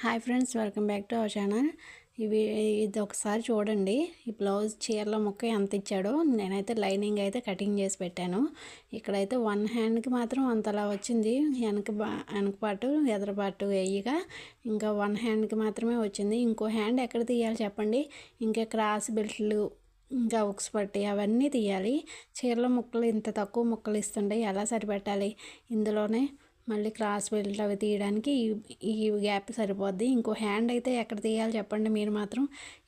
Hi friends, welcome back to our channel. ఇది ఒకసారి చూడండి. ఈ బ్లౌజ్ చీరల ముక్క ఎంత ఇచ్చాడో. నేనైతే లైనింగ్ అయితే కటింగ్ చేసి పెట్టాను. ఇక్కడైతే వన్ హ్యాండ్కి మాత్రం అంతలా వచ్చింది. వెనక పాటు ఎదర పాటు వేయగా ఇంకా వన్ హ్యాండ్కి మాత్రమే వచ్చింది. ఇంకో హ్యాండ్ ఎక్కడ తీయాలి చెప్పండి. ఇంకా క్రాస్ బెల్ట్లు, ఇంకా ఉక్స్ పట్టి అవన్నీ తీయాలి. చీరల ముక్కలు ఇంత తక్కువ ముక్కలు ఇస్తుంటే ఎలా సరిపెట్టాలి? ఇందులోనే మళ్ళీ క్రాస్ బెల్ట్ అవి తీయడానికి ఈ గ్యాప్ సరిపోద్ది. ఇంకో హ్యాండ్ అయితే ఎక్కడ తీయాలి చెప్పండి. మీరు మాత్రం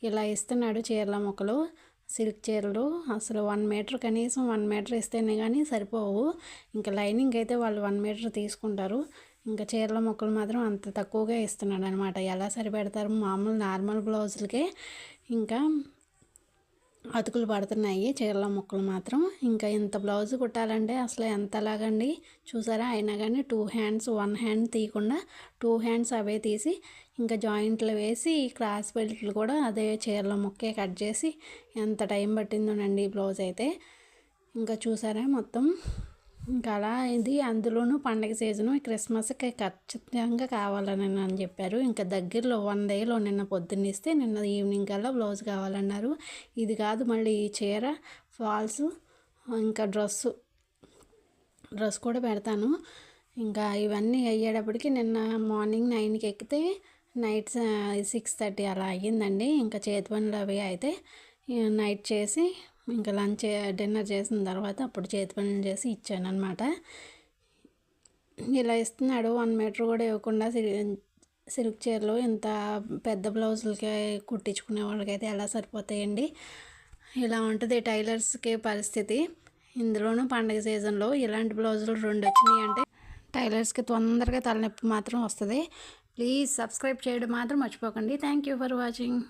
ఇలా ఇస్తున్నాడు చీరల ముక్కలు, సిల్క్ చీరలు. అసలు 1 మీటర్, కనీసం 1 మీటర్ ఇస్తేనే కానీ సరిపోవు. ఇంకా లైనింగ్ అయితే వాళ్ళు 1 మీటర్ తీసుకుంటారు. ఇంకా చీరల ముక్కలు మాత్రం అంత తక్కువగా ఇస్తున్నాడు అనమాట. ఎలా సరిపెడతారు? మామూలు నార్మల్ బ్లౌజులకే ఇంకా అతుకులు పడుతున్నాయి చీరల ముక్కలు మాత్రం. ఇంకా ఇంత బ్లౌజ్ కుట్టాలంటే అసలు ఎంతలాగండి చూసారా. అయినా కానీ 2 హ్యాండ్స్, 1 హ్యాండ్ తీయకుండా 2 హ్యాండ్స్ అవే తీసి ఇంకా జాయింట్లు వేసి క్రాస్ బెల్ట్లు కూడా అదే చీరల ముక్కే కట్ చేసి ఎంత టైం పట్టిందోనండి బ్లౌజ్ అయితే. ఇంకా చూసారా మొత్తం. ఇంకా అలా ఇది అందులోనూ పండగ సీజను, క్రిస్మస్కి ఖచ్చితంగా కావాలని అని చెప్పారు. ఇంకా దగ్గరలో 1 డేలో నిన్న పొద్దున్న ఇస్తే నిన్న ఈవినింగ్ కల్లా బ్లౌజ్ కావాలన్నారు. ఇది కాదు మళ్ళీ ఈ చీర, ఫాల్స్, ఇంకా డ్రెస్ కూడా పెడతాను. ఇంకా ఇవన్నీ అయ్యేటప్పటికి నిన్న మార్నింగ్ 9కి ఎక్కితే నైట్ 6:30 అలా అయ్యిందండి. ఇంకా చేతి పనులు అవి అయితే నైట్ చేసి ఇంకా డిన్నర్ చేసిన తర్వాత అప్పుడు చేతి పనులు చేసి ఇచ్చాను అనమాట. ఇలా ఇస్తున్నాడు. 1 మీటర్ కూడా ఇవ్వకుండా సిల్క్ చీరలు ఇంత పెద్ద బ్లౌజులకి కుట్టించుకునే వాళ్ళకైతే ఎలా సరిపోతాయండి. ఇలా ఉంటుంది టైలర్స్కి పరిస్థితి. ఇందులోనూ పండగ సీజన్లో ఇలాంటి బ్లౌజులు 2 వచ్చినాయి అంటే టైలర్స్కి తొందరగా తలనొప్పి మాత్రం వస్తుంది. ప్లీజ్ సబ్స్క్రైబ్ చేయడం మాత్రం మర్చిపోకండి. Thank you for watching.